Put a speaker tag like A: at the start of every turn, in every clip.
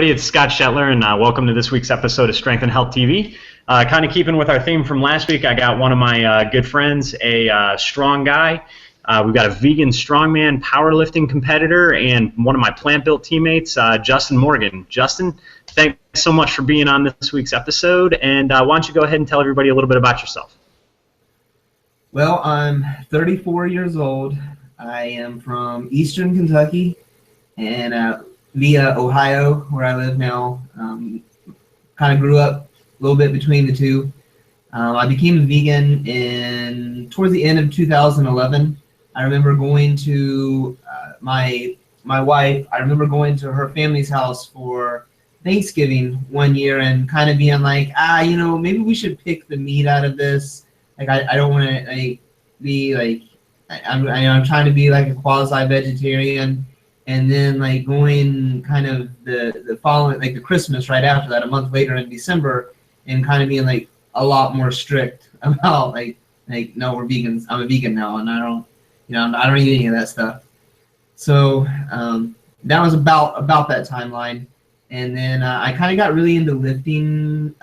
A: It's Scott Shetler, and welcome to this week's episode of Strength and Health TV. Kind of keeping with our theme from last week, I got one of my good friends, a strong guy. We've got a vegan strongman powerlifting competitor and one of my Plant-Built teammates, Justin Morgan. Justin, thanks so much for being on this week's episode, and why don't you go ahead and tell everybody a little bit about yourself.
B: Well, I'm 34 years old. I am from Eastern Kentucky and via Ohio, where I live now. Kind of grew up a little bit between the two. I became a vegan towards the end of 2011. I remember going to my wife. I remember going to her family's house for Thanksgiving one year and kind of being like, maybe we should pick the meat out of this. Like I don't want to be like I'm trying to be like a quasi-vegetarian. And then like going kind of the following, like the Christmas right after that, a month later in December, and kind of being like a lot more strict about like no, we're vegans. I'm a vegan now, and I don't eat any of that stuff. So that was about that timeline. And then I kind of got really into lifting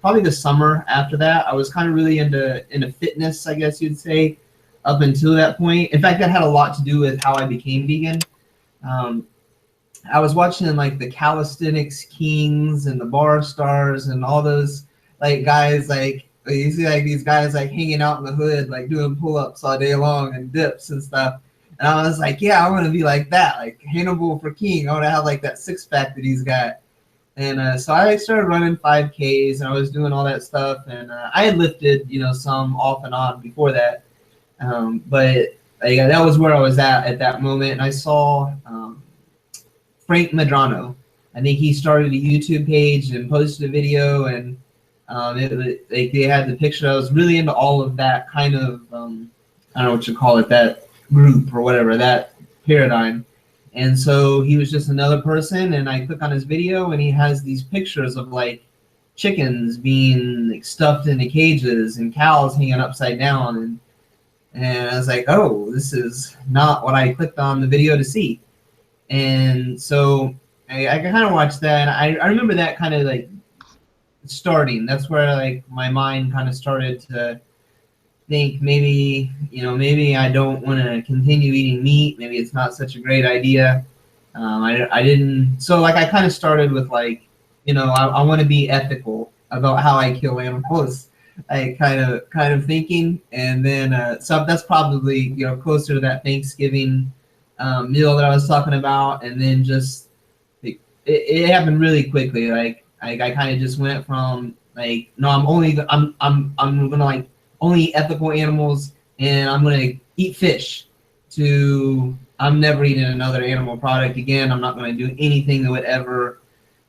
B: probably the summer after that. I was kind of really into fitness, I guess you'd say, up until that point. In fact, that had a lot to do with how I became vegan. I was watching like the Calisthenics Kings and the Bar Stars and all those like guys, like you see like these guys like hanging out in the hood, like doing pull-ups all day long and dips and stuff. And I was like, yeah, I want to be like that, like Hannibal for King. I want to have like that six-pack that he's got. And so I started running 5Ks and I was doing all that stuff. And I had lifted, some off and on before that. But that was where I was at that moment. And I saw Frank Medrano. I think he started a YouTube page and posted a video, and they had the picture. I was really into all of that kind of, I don't know what you call it, that group or whatever, that paradigm. And so he was just another person, and I click on his video, and he has these pictures of like chickens being like stuffed into cages and cows hanging upside down. And I was like, oh, this is not what I clicked on the video to see. And so I kind of watched that. And I remember that kind of like starting. That's where like my mind kind of started to think maybe I don't want to continue eating meat. Maybe it's not such a great idea. I didn't. So like I kind of started with like, I want to be ethical about how I kill animals. I kind of thinking, and then so that's probably closer to that Thanksgiving meal that I was talking about, and then just it happened really quickly. Like I kind of just went from like, no, I'm gonna like only eat ethical animals, and I'm gonna eat fish, to I'm never eating another animal product again. I'm not gonna do anything that would ever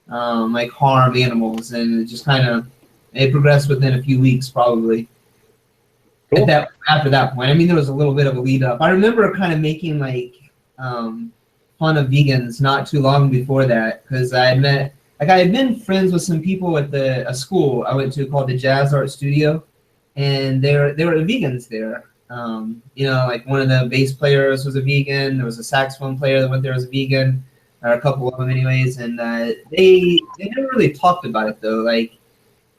B: like harm animals, and it just kind of. It progressed within a few weeks, probably. Cool. After that point, I mean, there was a little bit of a lead up. I remember kind of making like fun of vegans not too long before that, because I had been friends with some people at a school I went to called the Jazz Art Studio, and they were vegans there. Like one of the bass players was a vegan. There was a saxophone player that went there as a vegan, or a couple of them, anyways. And they never really talked about it though, Like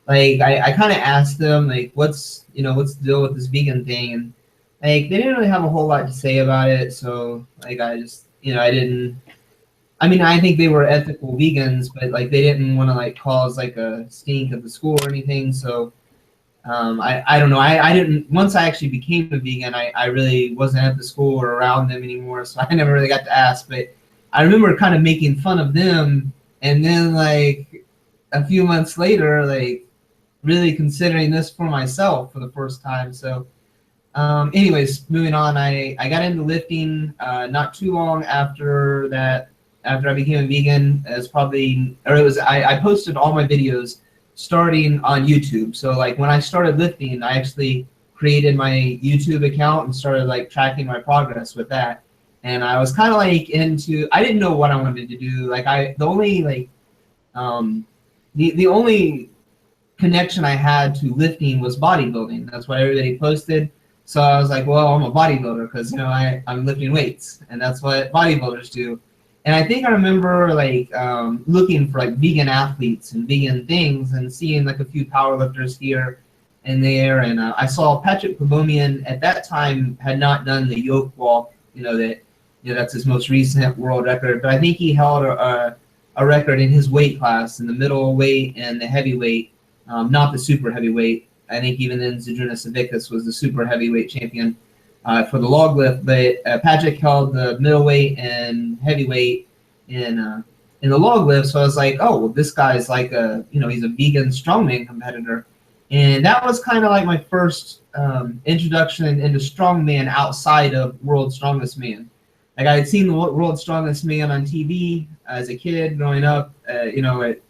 B: I kind of asked them like what's the deal with this vegan thing, and like they didn't really have a whole lot to say about it. So like I just I didn't. I mean, I think they were ethical vegans, but like they didn't want to like cause like a stink at the school or anything. So I don't know. I didn't. Once I actually became a vegan, I really wasn't at the school or around them anymore. So I never really got to ask. But I remember kind of making fun of them, and then like a few months later, like. Really considering this for myself for the first time. So anyways, moving on, I got into lifting not too long after that. After I became a vegan, I posted all my videos starting on YouTube. So like when I started lifting, I actually created my YouTube account and started like tracking my progress with that. And I was kind of like I didn't know what I wanted to do. Like the only connection I had to lifting was bodybuilding. That's what everybody posted. So I was like, well, I'm a bodybuilder because I'm lifting weights, and that's what bodybuilders do. And I think I remember like looking for like vegan athletes and vegan things and seeing like a few powerlifters here and there. And I saw Patrick Pavomian at that time had not done the yoke walk, that's his most recent world record. But I think he held a record in his weight class, in the middleweight and the heavyweight, not the super heavyweight. I think even then Zydrunas Savickas was the super heavyweight champion for the log lift. But Patrick held the middleweight and heavyweight in the log lift. So I was like, oh, well, this guy's like he's a vegan strongman competitor. And that was kind of like my first introduction into strongman outside of World's Strongest Man. Like I had seen the World's Strongest Man on TV as a kid growing up, at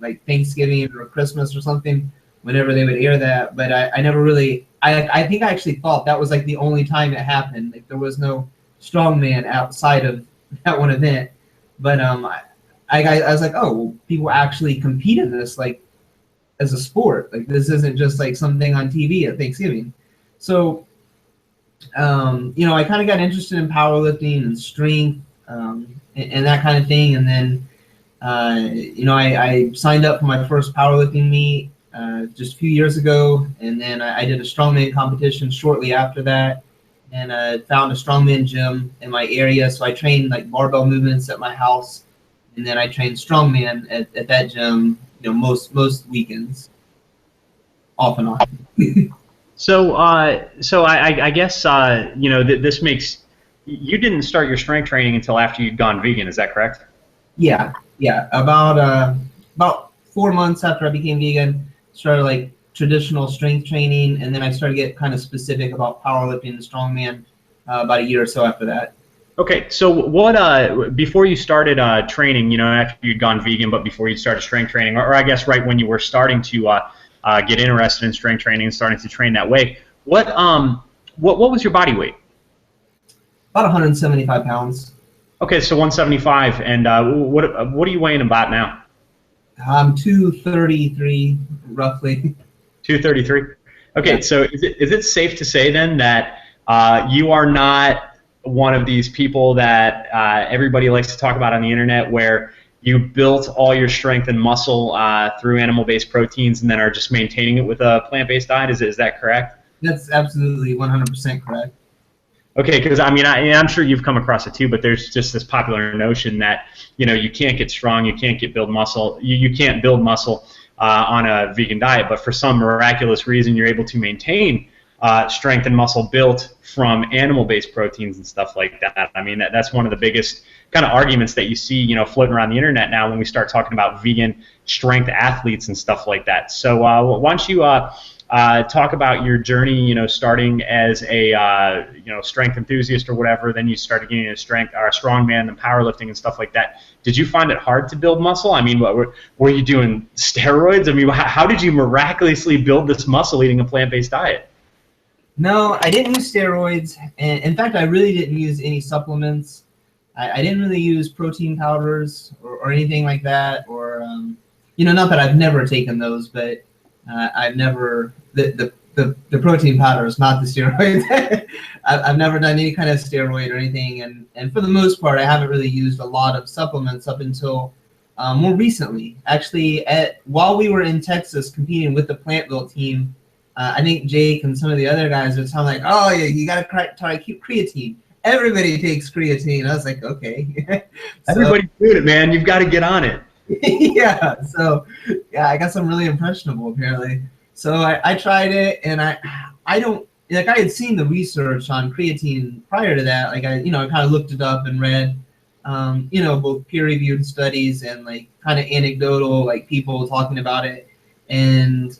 B: like Thanksgiving or Christmas or something, whenever they would air that. But I never really, I think I actually thought that was like the only time it happened. Like there was no strongman outside of that one event. But I was like, oh, well, people actually compete in this like as a sport. Like this isn't just like something on TV at Thanksgiving. So I kind of got interested in powerlifting and strength and that kind of thing. And then, I signed up for my first powerlifting meet just a few years ago. And then I did a strongman competition shortly after that. And found a strongman gym in my area. So I trained like barbell movements at my house. And then I trained strongman at that gym, most weekends, off and on.
A: So I guess this makes you didn't start your strength training until after you'd gone vegan. Is that correct?
B: Yeah. About 4 months after I became vegan, started like traditional strength training, and then I started to get kind of specific about powerlifting and strongman about a year or so after that.
A: Okay, so what before you started training, after you'd gone vegan, but before you started strength training, or I guess right when you were starting to get interested in strength training and starting to train that way, what was your body weight?
B: About 175 pounds.
A: Okay, so 175, and what are you weighing about now?
B: I'm 233 roughly.
A: 233. Okay, yeah. So is it safe to say then that you are not one of these people that everybody likes to talk about on the internet, where you built all your strength and muscle through animal-based proteins and then are just maintaining it with a plant-based diet? Is that correct?
B: That's absolutely 100% correct.
A: Okay, because I'm sure you've come across it too, but there's just this popular notion that you can't get strong, you can't build muscle, you can't build muscle on a vegan diet, but for some miraculous reason you're able to maintain strength and muscle built from animal-based proteins and stuff like that. I mean, that's one of the biggest kind of arguments that you see, floating around the internet now when we start talking about vegan strength athletes and stuff like that. So why don't you talk about your journey, starting as a strength enthusiast or whatever, then you started getting into strength or strongman and powerlifting and stuff like that. Did you find it hard to build muscle? I mean, were you doing steroids? I mean, how did you miraculously build this muscle eating a plant-based diet?
B: No, I didn't use steroids. And in fact, I really didn't use any supplements. I didn't really use protein powders or anything like that. Or, not that I've never taken those, but I've never, the protein powders, not the steroids. I've never done any kind of steroid or anything. And for the most part, I haven't really used a lot of supplements up until more recently. Actually, while we were in Texas competing with the Plantbuilt team, I think Jake and some of the other guys are telling like, oh yeah, you got to try creatine. Everybody takes creatine. I was like, okay.
A: Everybody's doing it, man. You've got to get on it.
B: Yeah. So yeah, I guess I'm really impressionable apparently. So I tried it, and I don't like, I had seen the research on creatine prior to that. Like I kind of looked it up and read, both peer-reviewed studies and like kind of anecdotal, like people talking about it, and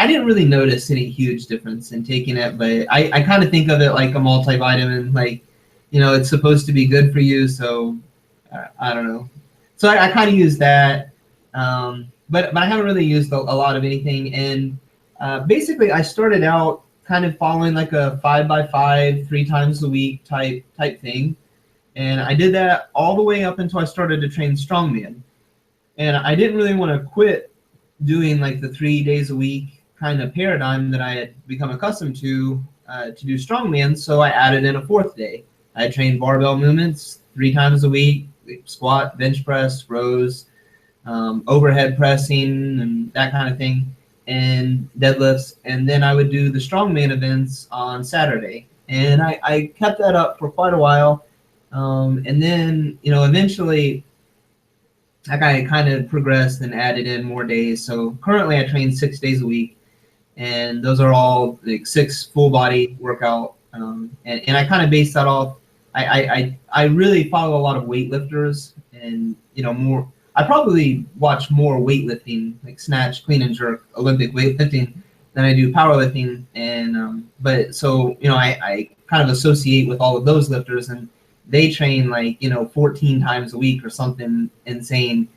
B: I didn't really notice any huge difference in taking it, but I kind of think of it like a multivitamin, like, it's supposed to be good for you, so I don't know. So I kind of use that, but I haven't really used a lot of anything. And basically, I started out kind of following like a 5x5, 3 times a week type thing, and I did that all the way up until I started to train strongman. And I didn't really want to quit doing like the 3 days a week kind of paradigm that I had become accustomed to do strongman, so I added in a 4th day. I trained barbell movements 3 times a week, squat, bench press, rows, overhead pressing, and that kind of thing, and deadlifts. And then I would do the strongman events on Saturday. And I kept that up for quite a while. And then, eventually I kind of progressed and added in more days. So currently I train 6 days a week, and those are all like 6 full body workout. And I kind of base that off. I really follow a lot of weightlifters, and more. I probably watch more weightlifting, like snatch, clean and jerk, Olympic weightlifting, than I do powerlifting. And but so I kind of associate with all of those lifters, and they train like 14 times a week or something insane.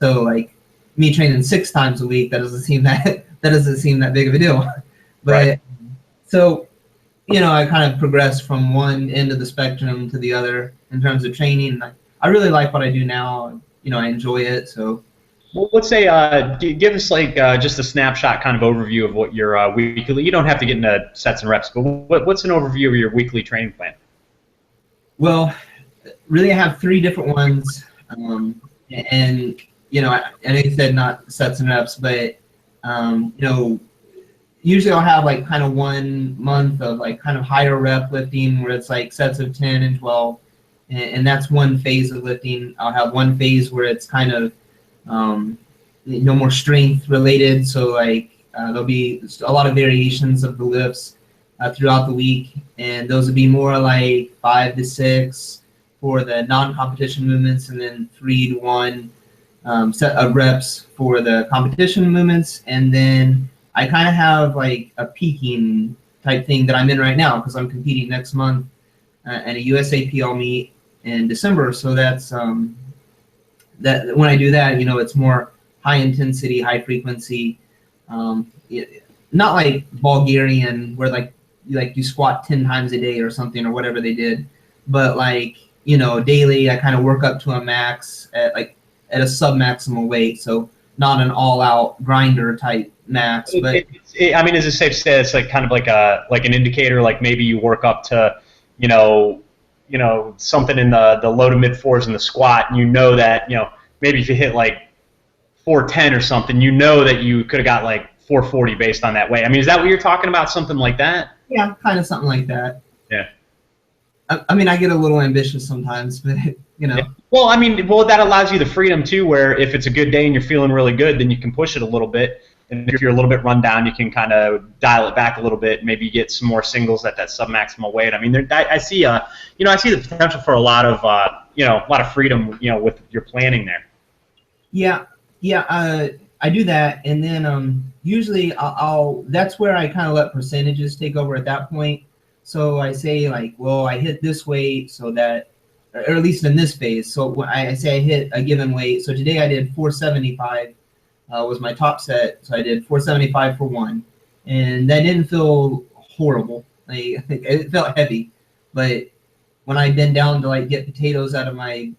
B: So like me training 6 times a week, that doesn't seem that big of a deal. But
A: right.
B: So I kind of progressed from one end of the spectrum to the other in terms of training. I really like what I do now. I enjoy it. So,
A: well, let's say give us like just a snapshot kind of overview of what your weekly. You don't have to get into sets and reps, but what's an overview of your weekly training plan?
B: Well, really, I have 3 different ones, and I know you said not sets and reps, but usually I'll have like kind of 1 month of like kind of higher rep lifting where it's like sets of 10 and 12, and that's one phase of lifting. I'll have one phase where it's kind of more strength related, so like there'll be a lot of variations of the lifts throughout the week, and those would be more like 5 to 6 for the non-competition movements, and then 3 to 1 set of reps for the competition movements. And then I kind of have like a peaking type thing that I'm in right now because I'm competing next month at a USAPL meet in December. So that's that when I do that, it's more high intensity, high frequency, not like Bulgarian where like you squat 10 times a day or something or whatever they did, but like daily I kind of work up to a max at a sub-maximal weight, so not an all-out grinder type max. But
A: I mean, is it safe to say it's like kind of like an indicator, like maybe you work up to something in the low to mid 4s in the squat, and that maybe if you hit like 410 or something, that you could have got like 440 based on that weight. I mean, is that what you're talking about? Something like that?
B: Yeah, kind of something like that.
A: Yeah.
B: I mean, I get a little ambitious sometimes, but
A: Yeah. Well, I mean, that allows you the freedom too, where if it's a good day and you're feeling really good, then you can push it a little bit. And if you're a little bit run down, you can kind of dial it back a little bit. Maybe get some more singles at that sub-maximal weight. I mean, I see the potential for a lot of freedom, with your planning there.
B: Yeah, I do that, and then usually I'll that's where I kind of let percentages take over at that point. So I say like, well, I hit this weight so that, or at least in this phase. So when I say I hit a given weight. So today I did 475 was my top set. So I did 475 for 1, and that didn't feel horrible. It felt heavy, but when I bend down to like get potatoes out of my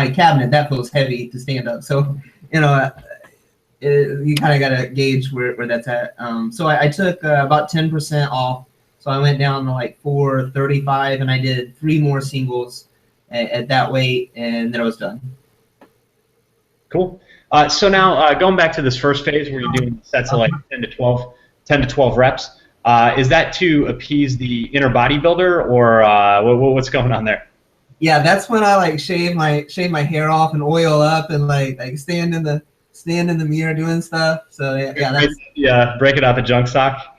B: cabinet, that feels heavy to stand up. So you kind of got to gauge where that's at. So I took about 10% off. So I went down to like 435, and I did 3 more singles at that weight, and then I was done.
A: Cool. So now going back to this first phase where you're doing sets of like 10 to 12 reps, is that to appease the inner bodybuilder, or what's going on there?
B: Yeah, that's when I like shave my hair off and oil up and like stand in the mirror doing stuff. So yeah,
A: break it out the junk sock.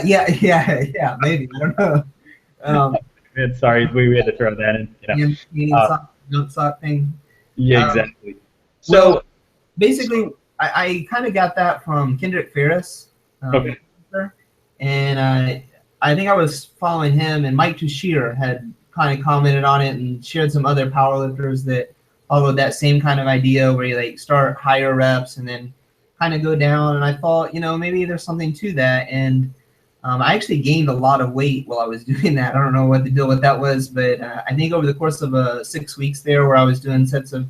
B: Yeah, maybe, I don't know.
A: Sorry, we had to throw that in.
B: Junk sock thing.
A: Yeah, exactly.
B: So basically, I kind of got that from Kendrick Ferris.
A: Okay.
B: And I think I was following him, and Mike Tushir had kind of commented on it and shared some other powerlifters that followed that same kind of idea where you like start higher reps and then kind of go down. And I thought, maybe there's something to that. And I actually gained a lot of weight while I was doing that. I don't know what the deal with that was, but I think over the course of 6 weeks there, where I was doing sets of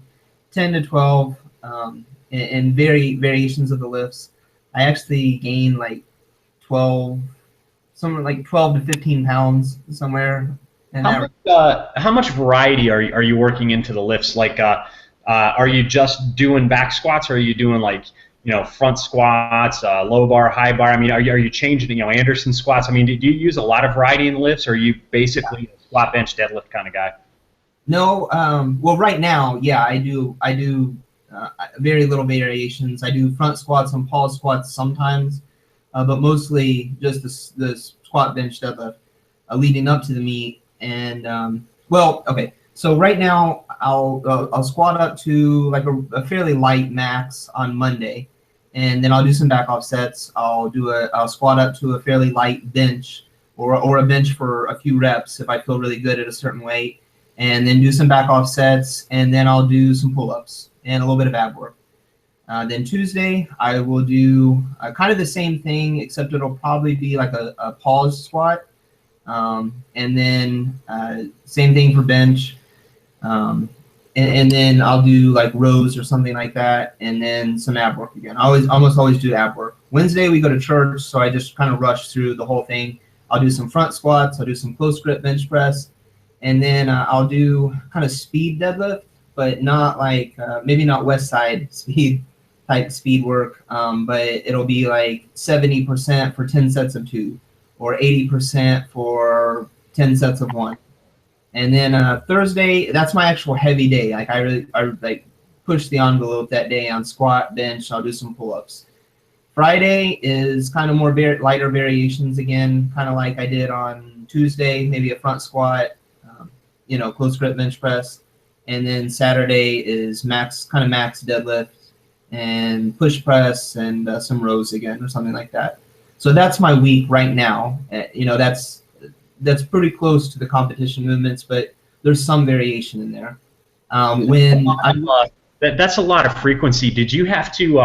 B: 10 to 12 and variations of the lifts, I actually gained like 12 to 15 pounds somewhere And that,
A: How much variety are you working into the lifts? Like, are you just doing back squats, or are you doing like, front squats, low bar, high bar? I mean, are you changing, Anderson squats? I mean, do you use a lot of variety in the lifts, or are you basically a squat, bench, deadlift kind of guy?
B: no, well, right now, yeah, I do very little variations. I do front squats and pause squats sometimes, but mostly just the squat, bench, deadlift leading up to the meet. And well, okay. So right now I'll squat up to like a fairly light max on Monday, and then I'll do some back off sets. I'll squat up to a fairly light bench, or a bench for a few reps if I feel really good at a certain weight, and then do some back off sets, and then I'll do some pull ups and a little bit of ab work. Then Tuesday I will do kind of the same thing, except it'll probably be like a pause squat. And then same thing for bench. And then I'll do like rows or something like that, and then some ab work again. I almost always do ab work. Wednesday we go to church, so I just kind of rush through the whole thing. I'll do some front squats, I'll do some close grip bench press, and then I'll do kind of speed deadlift, but not like maybe not West Side speed type speed work, but it'll be like 70% for 10 sets of 2, or 80% for 10 sets of 1. And then Thursday, that's my actual heavy day. Like I like push the envelope that day on squat, bench. I'll do some pull-ups. Friday is kind of more lighter variations again, kind of like I did on Tuesday, maybe a front squat, close grip bench press. And then Saturday is max deadlift and push press and some rows again or something like that. So that's my week right now. That's pretty close to the competition movements, but there's some variation in there.
A: That's a lot of frequency. Did you have to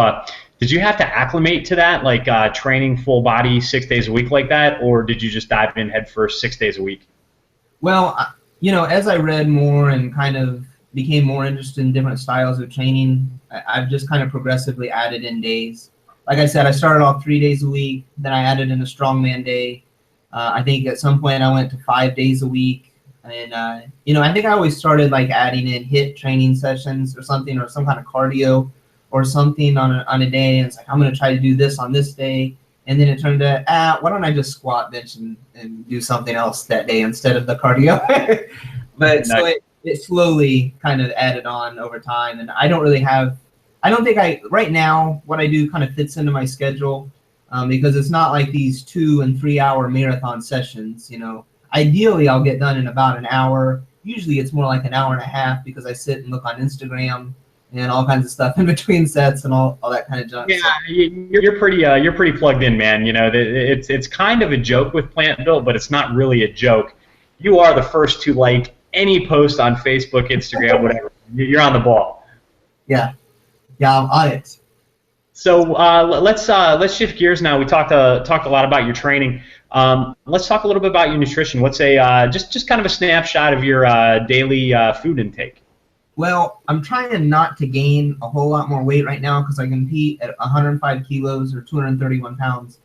A: acclimate to that, like training full body 6 days a week like that, or did you just dive in head first 6 days a week?
B: Well, as I read more and kind of became more interested in different styles of training, I've just kind of progressively added in days. Like I said, I started off 3 days a week, then I added in a strongman day. I think at some point I went to 5 days a week. And, I think I always started like adding in HIIT training sessions or something, or some kind of cardio or something on a day. And it's like, I'm going to try to do this on this day. And then it turned to, why don't I just squat, bench, and do something else that day instead of the cardio? But nice. So it slowly kind of added on over time. And right now, what I do kind of fits into my schedule. Because it's not like these 2 and 3 hour marathon sessions. Ideally I'll get done in about an hour. Usually it's more like an hour and a half, because I sit and look on Instagram and all kinds of stuff in between sets and all that kind of junk.
A: Yeah, you're pretty plugged in, man. It's kind of a joke with Plantbuilt, but it's not really a joke. You are the first to like any post on Facebook, Instagram, whatever. You're on the ball.
B: Yeah, I'm on it.
A: So let's shift gears now. We talked a lot about your training. Let's talk a little bit about your nutrition. What's just kind of a snapshot of your daily food intake?
B: Well, I'm trying not to gain a whole lot more weight right now, because I compete at 105 kilos or 231 pounds,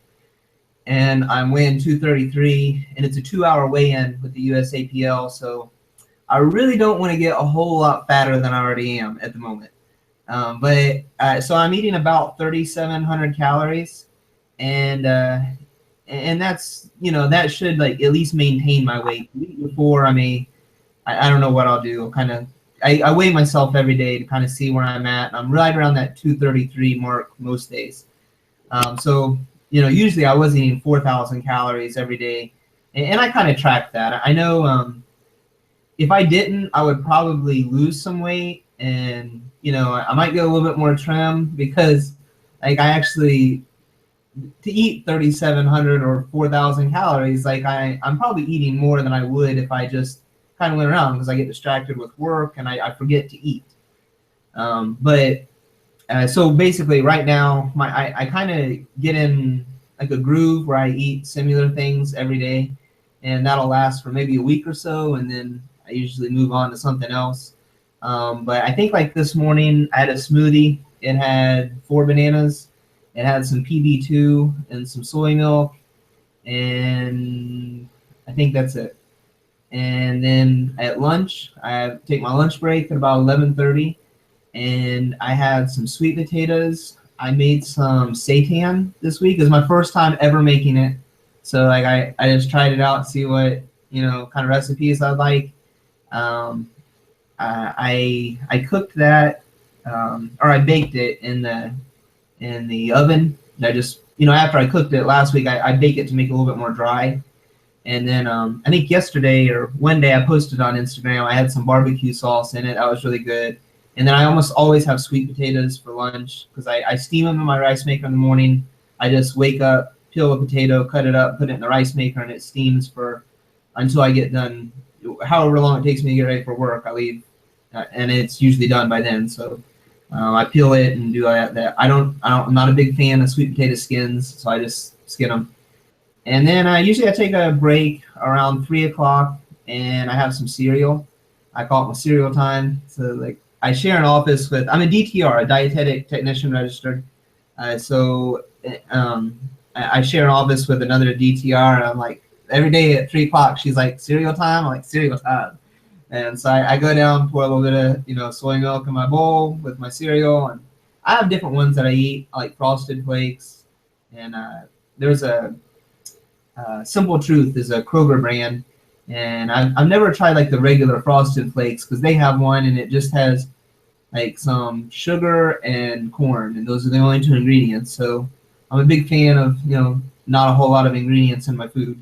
B: and I'm weighing 233, and it's a 2-hour weigh-in with the USAPL. So I really don't want to get a whole lot fatter than I already am at the moment. So I'm eating about 3,700 calories, and that's, that should like at least maintain my weight. Before I don't know what I'll do. I weigh myself every day to kind of see where I'm at. And I'm right around that 233 mark most days. So usually I was eating 4,000 calories every day, and I kind of track that. I know if I didn't, I would probably lose some weight. And I might get a little bit more trim, because like I actually, to eat 3,700 or 4,000 calories, like I'm probably eating more than I would if I just kind of went around, because I get distracted with work and I forget to eat. So basically right now I kind of get in like a groove where I eat similar things every day, and that'll last for maybe a week or so, and then I usually move on to something else. But I think like this morning I had a smoothie. It had 4 bananas. It had some PB2 and some soy milk, and I think that's it. And then at lunch, I take my lunch break at about 11:30, and I had some sweet potatoes. I made some seitan this week. It was my first time ever making it. So like I just tried it out, see what, kind of recipes I'd like. Um, I cooked that, or I baked it in the oven. I just, after I cooked it last week, I bake it to make it a little bit more dry. And then I think yesterday or one day I posted on Instagram, I had some barbecue sauce in it. That was really good. And then I almost always have sweet potatoes for lunch because I steam them in my rice maker in the morning. I just wake up, peel a potato, cut it up, put it in the rice maker, and it steams until I get done. However long it takes me to get ready for work, I leave, and it's usually done by then. So I peel it and do that. I'm not a big fan of sweet potato skins, so I just skin them. And then usually I take a break around 3 o'clock, and I have some cereal. I call it my cereal time. So like I share an office with, I'm a DTR, a dietetic technician registered. So I share an office with another DTR, and I'm like, every day at 3 o'clock, she's like, cereal time? I'm like, cereal time. And so I go down, pour a little bit of, soy milk in my bowl with my cereal. And I have different ones that I eat, like Frosted Flakes. And there's a Simple Truth is a Kroger brand. And I've never tried like the regular Frosted Flakes because they have one and it just has like some sugar and corn. And those are the only two ingredients. So I'm a big fan of, not a whole lot of ingredients in my food.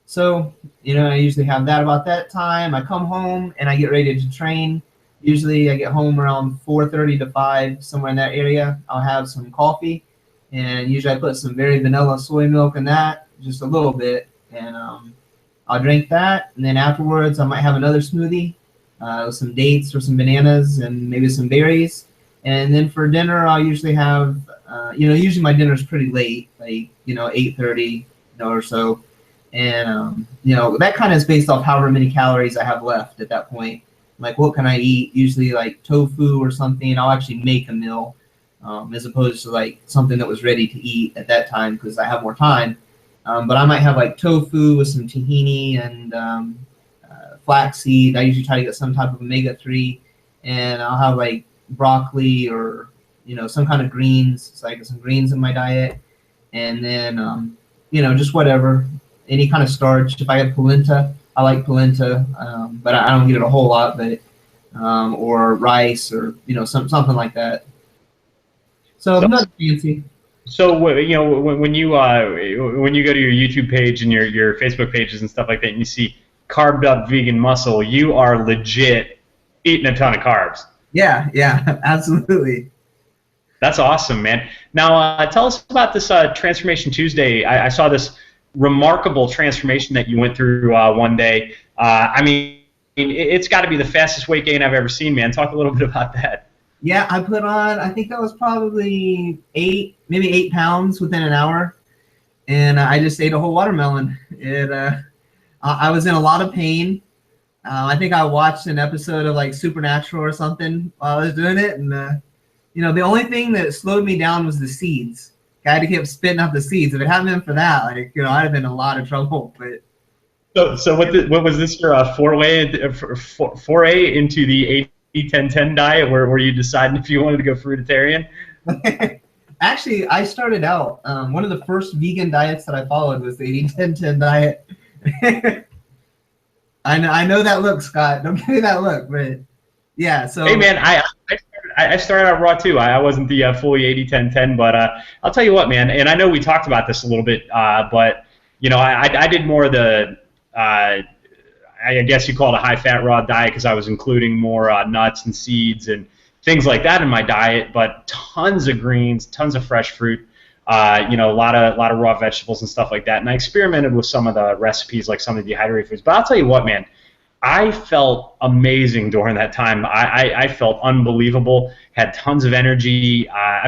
B: So, I usually have that about that time. I come home and I get ready to train. Usually I get home around 4:30 to 5, somewhere in that area. I'll have some coffee, and usually I put some very vanilla soy milk in that, just a little bit, and I'll drink that. And then afterwards I might have another smoothie with some dates or some bananas and maybe some berries. And then for dinner I'll usually have, usually my dinner's pretty late, like, 8:30 or so. And, that kind of is based off however many calories I have left at that point. Like, what can I eat? Usually, like, tofu or something. I'll actually make a meal as opposed to, like, something that was ready to eat at that time because I have more time. But I might have, like, tofu with some tahini and flaxseed. I usually try to get some type of omega-3. And I'll have, like, broccoli or, some kind of greens. So I get some greens in my diet. And then, just whatever. Any kind of starch. If I have polenta, I like polenta, but I don't get it a whole lot. But or rice, or something like that. So nothing fancy.
A: So when you go to your YouTube page and your Facebook pages and stuff like that, and you see carved up vegan muscle, you are legit eating a ton of carbs.
B: Yeah, absolutely.
A: That's awesome, man. Now tell us about this Transformation Tuesday. I saw this remarkable transformation that you went through one day. I mean, it's got to be the fastest weight gain I've ever seen, man. Talk a little bit about that.
B: Yeah, I put on, I think that was probably maybe 8 pounds within an hour, and I just ate a whole watermelon. I was in a lot of pain. I think I watched an episode of like Supernatural or something while I was doing it, and the only thing that slowed me down was the seeds. I had to keep spitting out the seeds. If it hadn't been for that, I'd have been in a lot of trouble. But
A: so what was this your foray into the 80-10-10 diet, where you decided if you wanted to go fruitarian?
B: Actually, I started out one of the first vegan diets that I followed was the 80-10-10 diet. I know that look, Scott. Don't give me that look, but yeah. So
A: hey, man, I started out raw too. I wasn't the fully 80-10-10, but I'll tell you what, man. And I know we talked about this a little bit, but I did more of the I guess you call it a high-fat raw diet because I was including more nuts and seeds and things like that in my diet. But tons of greens, tons of fresh fruit, a lot of raw vegetables and stuff like that. And I experimented with some of the recipes, like some of the dehydrated foods. But I'll tell you what, man. I felt amazing during that time. I felt unbelievable, had tons of energy. I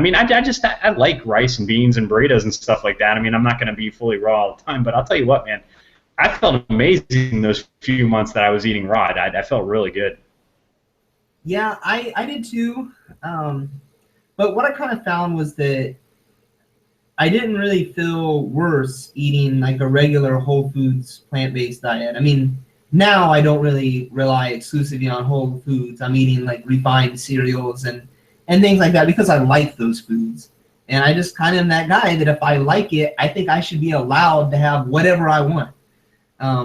A: like rice and beans and burritos and stuff like that. I mean, I'm not going to be fully raw all the time, but I'll tell you what, man, I felt amazing those few months that I was eating raw. I felt really good.
B: Yeah, I did too. But what I kind of found was that I didn't really feel worse eating like a regular whole foods plant-based diet. I mean, now I don't really rely exclusively on whole foods. I'm eating like refined cereals and things like that because I like those foods. And I just kind of am that guy that if I like it, I think I should be allowed to have whatever I want.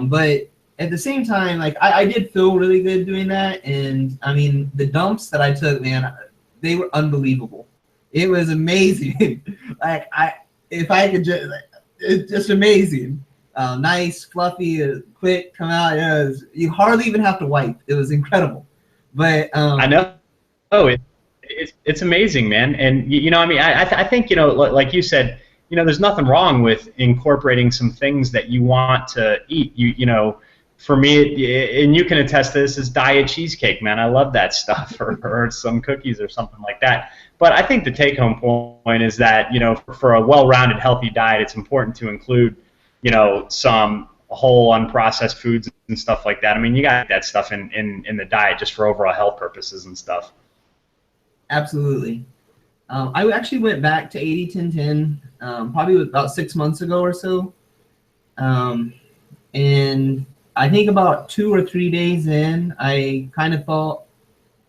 B: But at the same time, like I did feel really good doing that. And I mean, the dumps that I took, man, they were unbelievable. It was amazing. Like if I could just, it's just amazing. Nice, fluffy, quick, come out. You hardly even have to wipe. It was incredible. But
A: I know. Oh, it's amazing, man. And you know, I mean, I think, you know, like you said, you know, there's nothing wrong with incorporating some things that you want to eat. You know, for me, and you can attest to this, is diet cheesecake, man. I love that stuff, or some cookies or something like that. But I think the take-home point is that, you know, for a well-rounded, healthy diet, it's important to include, you know, some whole unprocessed foods and stuff like that. I mean, you got that stuff in the diet just for overall health purposes and stuff.
B: Absolutely. I actually went back to 80-10-10 probably about 6 months ago or so. And I think about 2 or 3 days in, I kind of thought,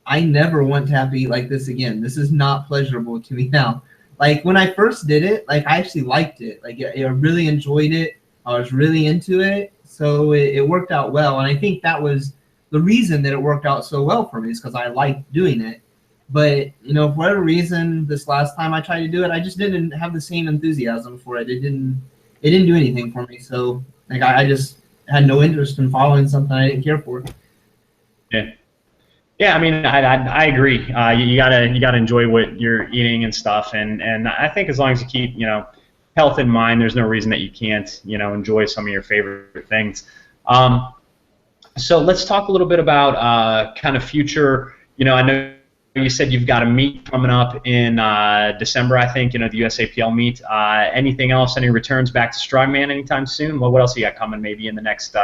B: I never want to have to eat like this again. This is not pleasurable to me now. Like when I first did it, like I actually liked it. Like I really enjoyed it. I was really into it. So it worked out well. And I think that was the reason that it worked out so well for me, is because I liked doing it. But, you know, for whatever reason, this last time I tried to do it, I just didn't have the same enthusiasm for it. It didn't do anything for me. So like I just had no interest in following something I didn't care for.
A: Yeah. Yeah, I mean, I agree. You gotta enjoy what you're eating and stuff, and I think as long as you keep, you know, health in mind, there's no reason that you can't, you know, enjoy some of your favorite things. So let's talk a little bit about kind of future. You know, I know you said you've got a meet coming up in December, I think. You know, the USAPL meet. Anything else? Any returns back to strongman anytime soon? Well, what else you got coming? Maybe in the next,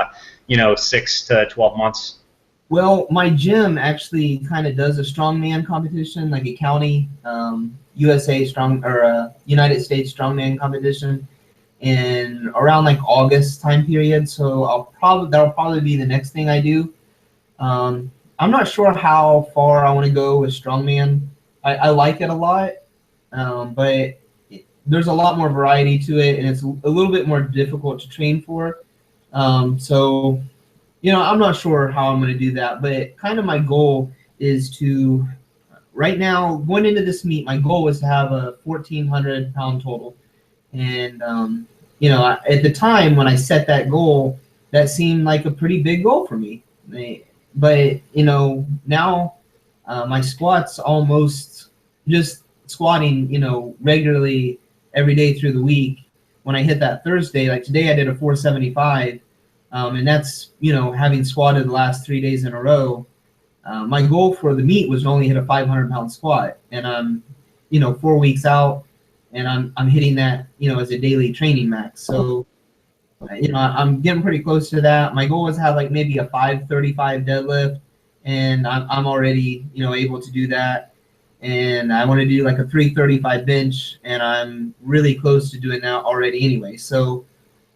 A: you know, 6 to 12 months.
B: Well, my gym actually kind of does a strongman competition, like a county USA strong or United States strongman competition, in around like August time period. So that'll probably be the next thing I do. I'm not sure how far I want to go with strongman. I like it a lot, but there's a lot more variety to it, and it's a little bit more difficult to train for. So. You know, I'm not sure how I'm going to do that, but kind of my goal is to, right now, going into this meet, my goal is to have a 1,400 pound total. And, you know, at the time when I set that goal, that seemed like a pretty big goal for me. But, you know, now my squat's almost just squatting, you know, regularly every day through the week. When I hit that Thursday, like today I did a 475. And that's, you know, having squatted the last 3 days in a row. My goal for the meet was to only hit a 500 pound squat, and I'm, you know, 4 weeks out, and I'm hitting that, you know, as a daily training max. So, you know, I'm getting pretty close to that. My goal was to have like maybe a 535 deadlift, and I'm already, you know, able to do that. And I want to do like a 335 bench, and I'm really close to doing that already anyway. So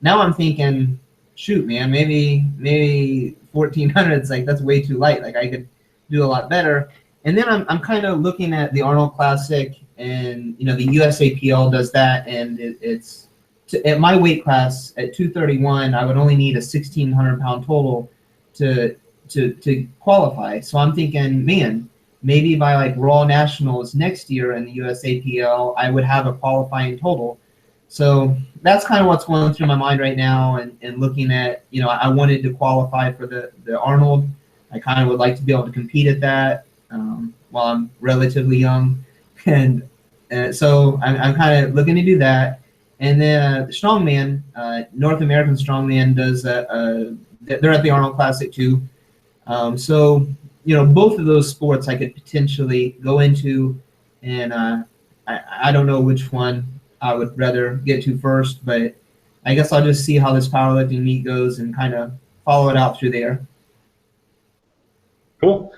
B: now I'm thinking, shoot, man, maybe 1,400 is like, that's way too light. Like I could do a lot better. And then I'm kind of looking at the Arnold Classic, and you know the USAPL does that, and it's at my weight class at 231, I would only need a 1,600 pound total to qualify. So I'm thinking, man, maybe by like Raw Nationals next year in the USAPL, I would have a qualifying total. So that's kind of what's going through my mind right now, and looking at, you know, I wanted to qualify for the Arnold. I kind of would like to be able to compete at that while I'm relatively young. And so I'm kind of looking to do that. And then Strongman, North American Strongman does, they're at the Arnold Classic too. So, you know, both of those sports I could potentially go into, and I don't know which one I would rather get to first, but I guess I'll just see how this powerlifting meet goes and kind of follow it out through there.
A: Cool.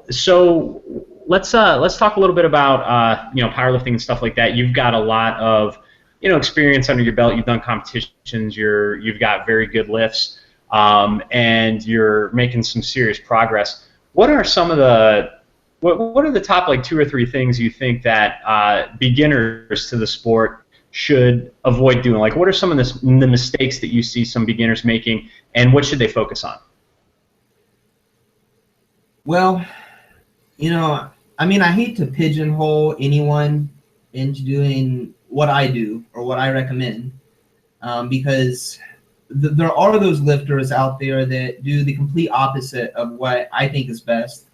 A: So let's talk a little bit about you know, powerlifting and stuff like that. You've got a lot of, you know, experience under your belt. You've done competitions. You've got very good lifts. and you're making some serious progress. What are some of the what are the top like 2 or 3 things you think that beginners to the sport should avoid doing? Like, what are some of the mistakes that you see some beginners making, and what should they focus on?
B: Well, I mean, I hate to pigeonhole anyone into doing what I do or what I recommend, because there are those lifters out there that do the complete opposite of what I think is best,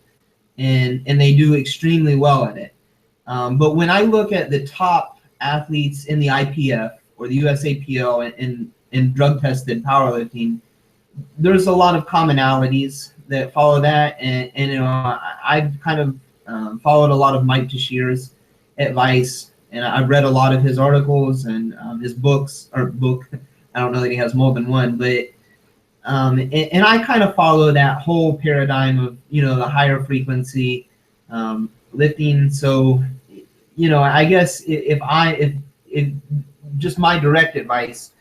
B: and they do extremely well at it. But when I look at the top athletes in the IPF or the USAPL and drug-tested powerlifting, there's a lot of commonalities that follow that, and I've kind of followed a lot of Mike Teixeira's advice, and I've read a lot of his articles and his books, or book. I don't know that he has more than one, but and I kind of follow that whole paradigm of the higher frequency lifting. So I guess if just my direct advice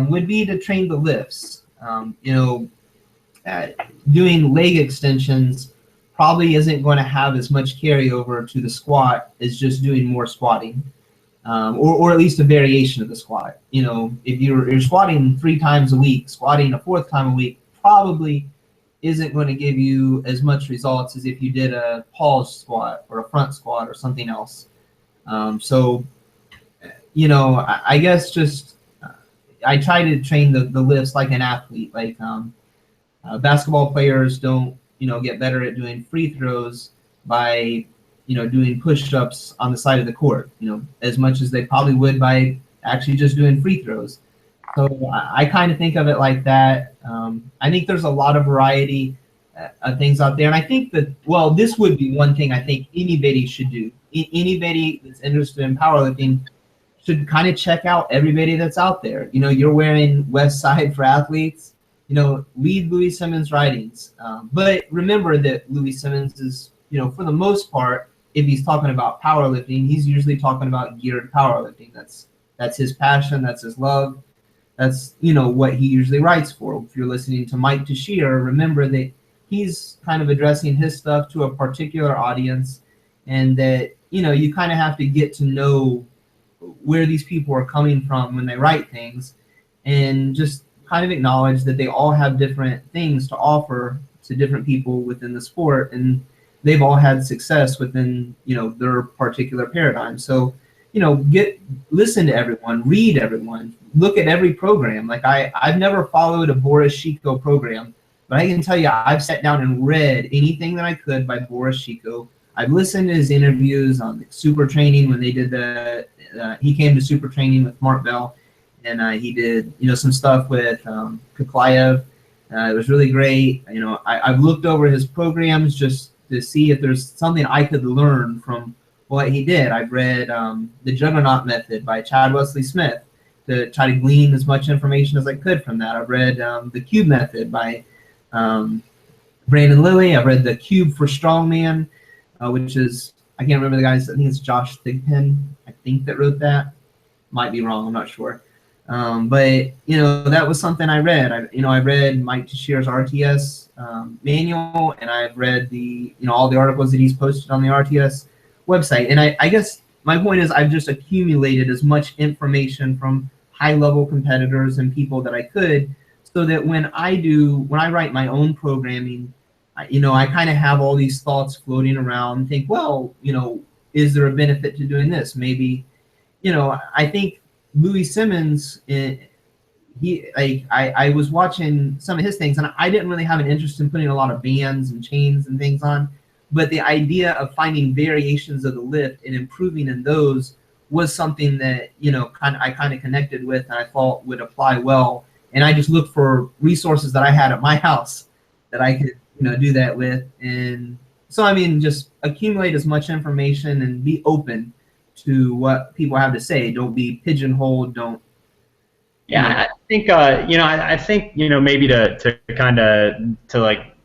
B: would be to train the lifts. Doing leg extensions probably isn't going to have as much carryover to the squat as just doing more squatting, or at least a variation of the squat. If you're squatting 3 times a week, squatting a 4th time a week probably isn't going to give you as much results as if you did a pause squat or a front squat or something else. So I guess just I try to train the lifts like an athlete. Like basketball players don't get better at doing free throws by doing push-ups on the side of the court as much as they probably would by actually just doing free throws. So I kind of think of it like that. I think there's a lot of variety of things out there, and I think that, well, this would be one thing I think anybody should do. Anybody that's interested in powerlifting should kind of check out everybody that's out there. You're wearing West Side for Athletes. Read Louis Simmons' writings. But remember that Louis Simmons is, for the most part, if he's talking about powerlifting, he's usually talking about geared powerlifting. That's his passion. That's his love. That's, what he usually writes for. If you're listening to Mike Teixeira, remember that he's kind of addressing his stuff to a particular audience, and that, you kind of have to get to know where these people are coming from when they write things, and just kind of acknowledge that they all have different things to offer to different people within the sport, and they've all had success within their particular paradigm. So listen to everyone, read everyone, look at every program. Like I've never followed a Boris Shiko program, but I can tell you I've sat down and read anything that I could by Boris Shiko. I've listened to his interviews on the Super Training when they did he came to Super Training with Mark Bell, and he did some stuff with Kuklayev. It was really great. I've looked over his programs just to see if there's something I could learn from what he did. I've read The Juggernaut Method by Chad Wesley Smith to try to glean as much information as I could from that. I've read The Cube Method by Brandon Lilly. I've read The Cube for Strongman, which is, I can't remember the guy's, I think it's Josh Thigpen, I think, that wrote that. Might be wrong, I'm not sure. But that was something I read. I read Mike Teixeira's RTS manual, and I've read all the articles that he's posted on the RTS website. And I guess my point is I've just accumulated as much information from high-level competitors and people that I could, so that when I write my own programming, I kind of have all these thoughts floating around and think, well, is there a benefit to doing this? Maybe, I think Louis Simmons, I was watching some of his things, and I didn't really have an interest in putting a lot of bands and chains and things on, but the idea of finding variations of the lift and improving in those was something that I kind of connected with, and I thought would apply well. And I just looked for resources that I had at my house that I could do that with. And so, I mean, just accumulate as much information and be open to what people have to say. Don't be pigeonholed. Don't.
A: Yeah, I think I think maybe to kind of like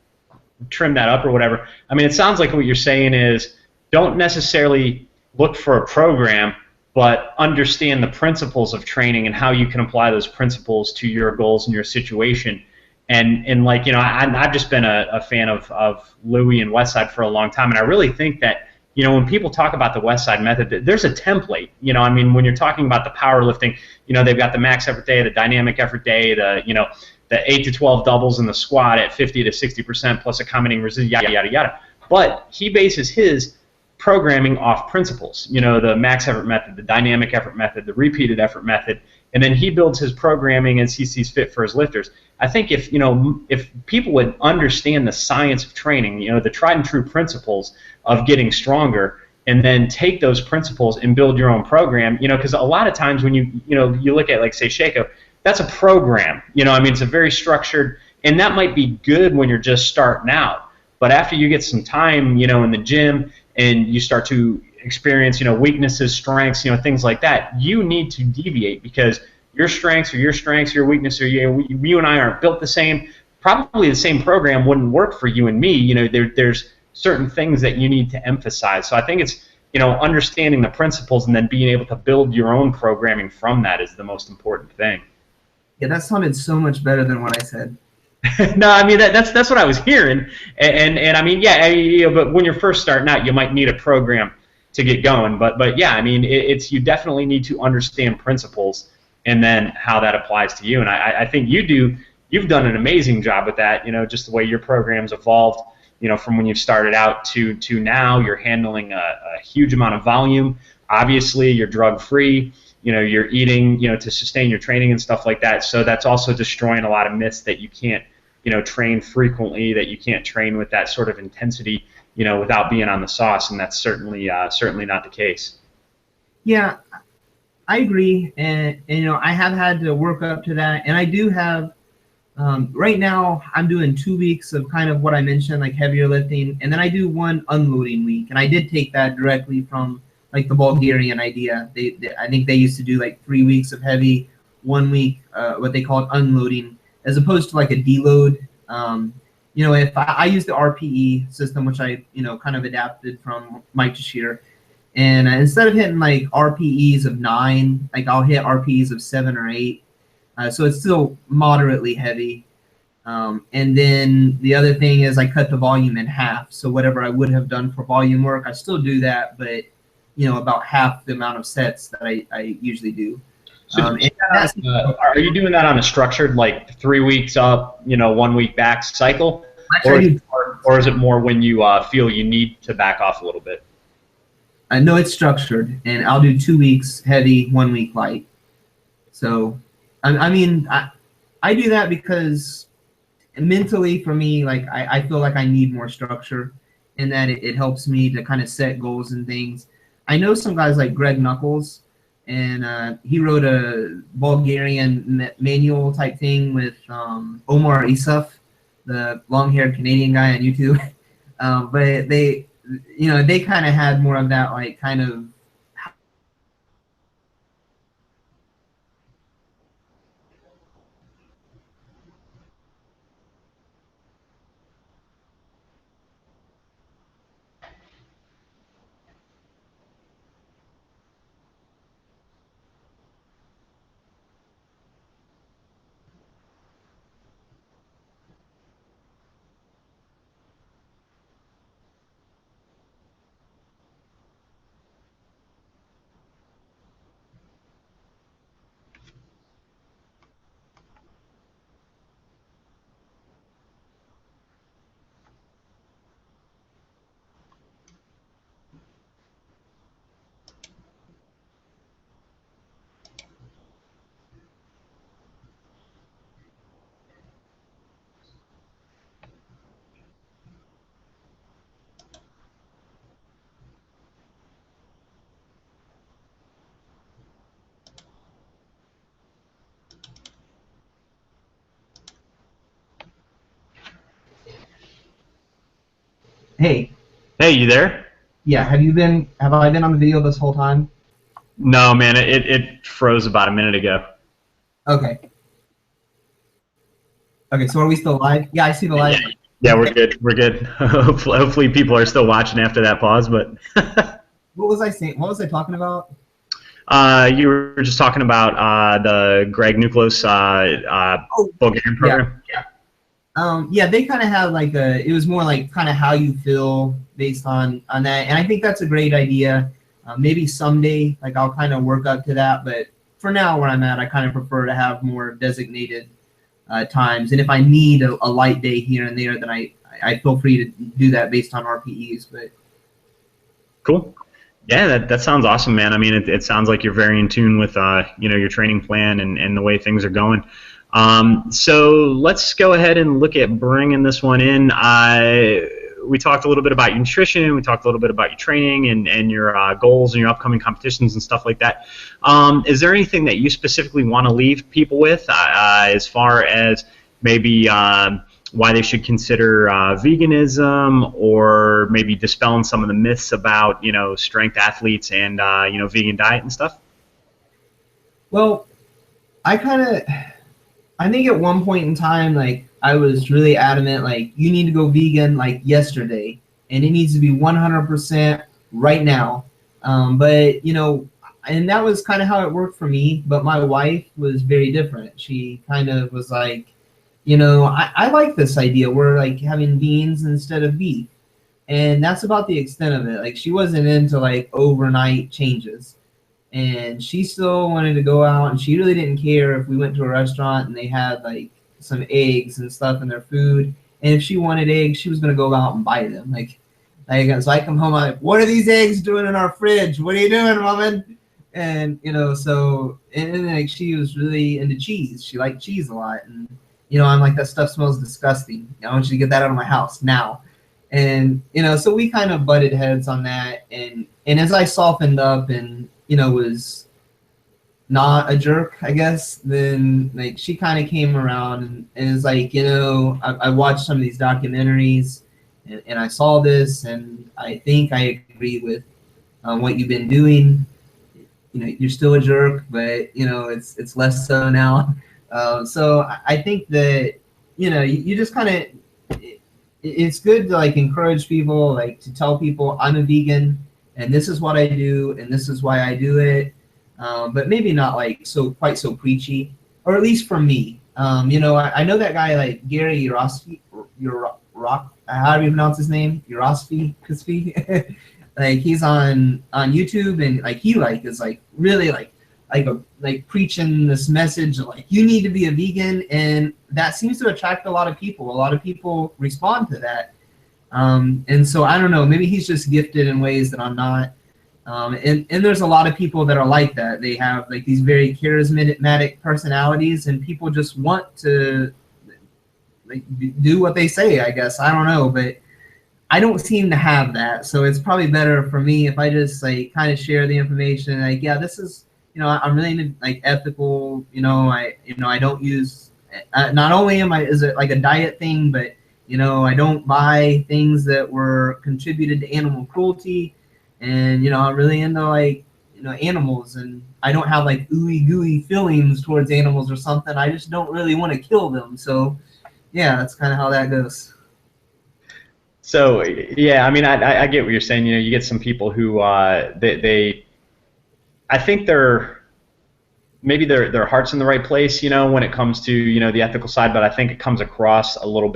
A: trim that up or whatever. I mean, it sounds like what you're saying is don't necessarily look for a program, but understand the principles of training and how you can apply those principles to your goals and your situation. And like, you know, I've just been a fan of Louis and Westside for a long time, and I really think that, you know, when people talk about the Westside method, there's a template. You know, I mean, when you're talking about the powerlifting, you know, they've got the max effort day, the dynamic effort day, the, you know, the 8 to 12 doubles in the squat at 50 to 60% plus accommodating resistance, yada, yada, yada. But he bases his programming off principles, you know, the max effort method, the dynamic effort method, the repeated effort method, and then he builds his programming as he sees fit for his lifters. I think if, you know, if people would understand the science of training, you know, the tried and true principles of getting stronger, and then take those principles and build your own program, you know, because a lot of times when you know, you look at, like, say, Shaco, that's a program, you know, I mean, it's a very structured, and that might be good when you're just starting out. But after you get some time, you know, in the gym, and you start to experience, you know, weaknesses, strengths, you know, things like that, you need to deviate, because your strengths, your weaknesses, or you and I aren't built the same. Probably the same program wouldn't work for you and me. You know, there's certain things that you need to emphasize. So I think it's, you know, understanding the principles and then being able to build your own programming from that is the most important thing.
B: Yeah, that sounded so much better than what I said.
A: No, I mean, that's what I was hearing, and I mean, yeah, you know, but when you're first starting out, you might need a program to get going, but yeah, I mean, it's, you definitely need to understand principles and then how that applies to you, and I think you've done an amazing job with that, you know, just the way your program's evolved, you know, from when you started out to now. You're handling a huge amount of volume. Obviously, you're drug-free. You know, you're eating, you know, to sustain your training and stuff like that. So that's also destroying a lot of myths that you can't, you know, train frequently, that you can't train with that sort of intensity, you know, without being on the sauce, and that's certainly not the case.
B: Yeah, I agree, and you know, I have had to work up to that, and I do have. Right now, I'm doing 2 weeks of kind of what I mentioned, like heavier lifting, and then I do one unloading week, and I did take that directly from, like, the Bulgarian idea. I think they used to do like 3 weeks of heavy, 1 week, what they called unloading, as opposed to like a deload. You know, if I use the RPE system, which I, you know, kind of adapted from Mike Teixeira, and instead of hitting like RPEs of 9, like I'll hit RPEs of 7 or 8. So it's still moderately heavy. And then the other thing is I cut the volume in half. So whatever I would have done for volume work, I still do that, but, you know, about half the amount of sets that I usually do.
A: So are you doing that on a structured, like, 3 weeks up, you know, 1 week back cycle? Or is it more when you feel you need to back off a little bit?
B: No, it's structured, and I'll do 2 weeks heavy, 1 week light. So, I mean, I do that because mentally, for me, like, I feel like I need more structure, and that it helps me to kind of set goals and things. I know some guys like Greg Knuckles, and he wrote a Bulgarian manual type thing with Omar Isuf, the long-haired Canadian guy on YouTube. But they, you know, they kind of had more of that, like, kind of. Hey.
A: Hey, you there?
B: Yeah, have I been on the video this whole time?
A: No, man, it froze about a minute ago.
B: Okay. Okay, so are we still live? Yeah, I see the live.
A: Yeah, we're good. We're good. Hopefully people are still watching after that pause, but
B: What was I saying? What was I talking about?
A: you were just talking about the Greg Nucleus Bulgarian program.
B: Yeah. Yeah, they kind of have like it was more like kind of how you feel based on that, and I think that's a great idea. Maybe someday, like I'll kind of work up to that, but for now, where I'm at, I kind of prefer to have more designated times, and if I need a light day here and there, then I feel free to do that based on RPEs. But
A: Cool. Yeah, that sounds awesome, man. I mean, it sounds like you're very in tune with your training plan and the way things are going. So let's go ahead and look at bringing this one in. We talked a little bit about your nutrition. We talked a little bit about your training and your goals and your upcoming competitions and stuff like that. Is there anything that you specifically want to leave people with as far as maybe why they should consider veganism, or maybe dispelling some of the myths about strength athletes and vegan diet and stuff?
B: well, I think at one point in time, like I was really adamant, like you need to go vegan like yesterday, and it needs to be 100% right now. But and that was kind of how it worked for me. But my wife was very different. She kind of was like, I like this idea. We're like having beans instead of beef, and that's about the extent of it. Like she wasn't into like overnight changes, and she still wanted to go out, and she really didn't care if we went to a restaurant and they had like some eggs and stuff in their food, and if she wanted eggs she was going to go out and buy them, so I come home, I'm like, what are these eggs doing in our fridge? What are you doing, woman? And and like she was really into cheese. She liked cheese a lot, and I'm like, that stuff smells disgusting. I want you to get that out of my house now. And so we kind of butted heads on that, and as I softened up and was not a jerk, I guess, then like she kind of came around and is like, I watched some of these documentaries, and I saw this, and I think I agree with what you've been doing. You're still a jerk, but it's less so now. So I think that you just kind of, it's good to like encourage people, like to tell people I'm a vegan and this is what I do and this is why I do it, but maybe not like quite so preachy, or at least for me. I know that guy like Gary Urosky, how do you pronounce his name? Urosky, like he's on YouTube, and like he like is like really like preaching this message of like you need to be a vegan, and that seems to attract a lot of people. A lot of people respond to that. And so I don't know, maybe he's just gifted in ways that I'm not. And there's a lot of people that are like that. They have like these very charismatic personalities, and people just want to like do what they say, I guess. I don't know, but I don't seem to have that. So it's probably better for me if I just like kind of share the information. Like, yeah, this is, I'm really into like ethical, I don't use, not only is it like a diet thing, but I don't buy things that were contributed to animal cruelty, and I'm really into like animals, and I don't have like ooey gooey feelings towards animals or something. I just don't really want to kill them. So yeah, that's kind of how that goes.
A: So yeah, I mean, I get what you're saying. You get some people who I think maybe their heart's in the right place, when it comes to the ethical side, but I think it comes across a little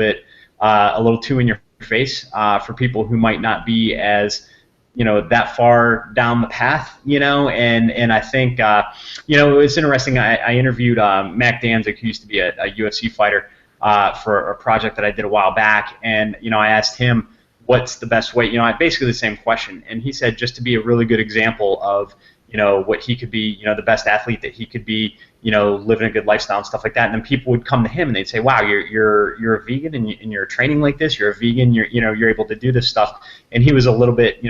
A: too in your face for people who might not be as that far down the path, and I think it's interesting. I interviewed Mac Danzig, who used to be a UFC fighter, for a project that I did a while back, and I asked him what's the best way. Basically the same question, and he said just to be a really good example of what he could be, the best athlete that he could be, living a good lifestyle and stuff like that. And then people would come to him and they'd say, "Wow, you're a vegan and you're training like this. You're a vegan. You're able to do this stuff." And he was a little bit,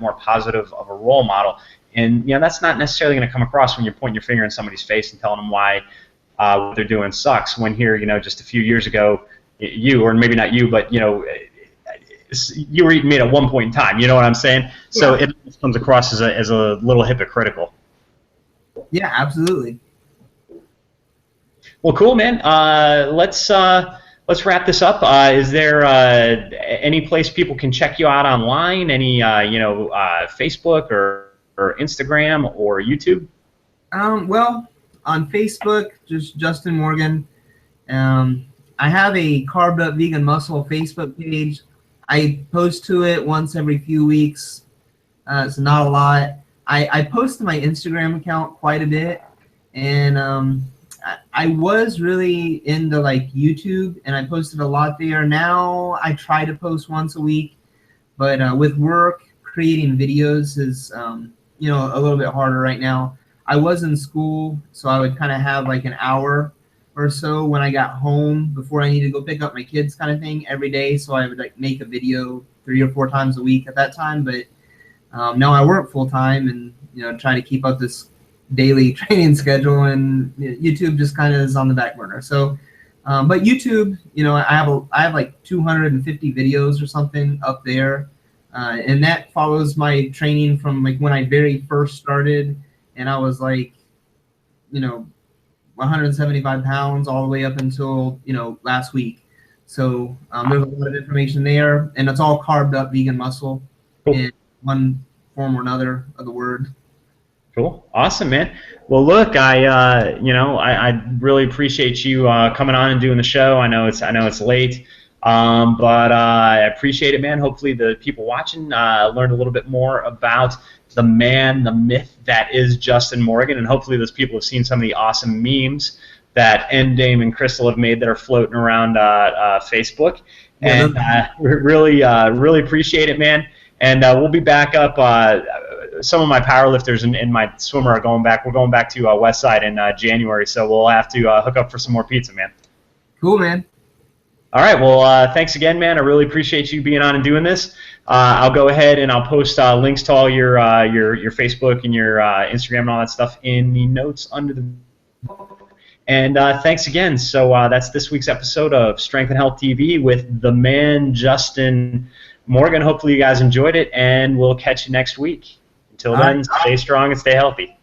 A: more positive of a role model. And that's not necessarily going to come across when you're pointing your finger in somebody's face and telling them why what they're doing sucks. When here, just a few years ago, or maybe not you, but you were eating meat at one point in time. You know what I'm saying? So
B: Yeah.
A: it comes across as a little hypocritical.
B: Yeah, absolutely.
A: Well, cool, man. Let's wrap this up. Is there any place people can check you out online? Any Facebook or Instagram or YouTube?
B: Well, on Facebook, just Justin Morgan. I have a Carved Up Vegan Muscle Facebook page. I post to it once every few weeks. So not a lot. I post to my Instagram account quite a bit, and I was really into like YouTube, and I posted a lot there. Now I try to post once a week, but with work, creating videos is you know, a little bit harder right now. I was in school, so I would kind of have like an hour or so when I got home before I needed to go pick up my kids, kind of thing, every day. So I would like make a video 3 or 4 times a week at that time. But now I work full time, and you know, trying to keep up this daily training schedule, and you know, YouTube just kind of is on the back burner. So, but YouTube, you know, I have like 250 videos or something up there, and that follows my training from like when I very first started, and I was like, you know, 175 pounds all the way up until, you know, last week. So there's a lot of information there, and it's all carved up vegan muscle in one form or another of the word.
A: Cool. Awesome, man. Well, look, you know, I really appreciate you coming on and doing the show. I know it's late, but I appreciate it, man. Hopefully the people watching learned a little bit more about the man, the myth that is Justin Morgan, and hopefully those people have seen some of the awesome memes that Dame and Crystal have made that are floating around Facebook. And really appreciate it, man. And we'll be back up. Some of my powerlifters and my swimmer are going back. We're going back to Westside in January, so we'll have to hook up for some more pizza, man.
B: Cool, man.
A: All right. Well, thanks again, man. I really appreciate you being on and doing this. I'll go ahead and I'll post links to all your Facebook and your Instagram and all that stuff in the notes under the. And thanks again. So that's this week's episode of Strength and Health TV with the man Justin Morgan. Hopefully you guys enjoyed it, and we'll catch you next week. Until then, stay strong and stay healthy.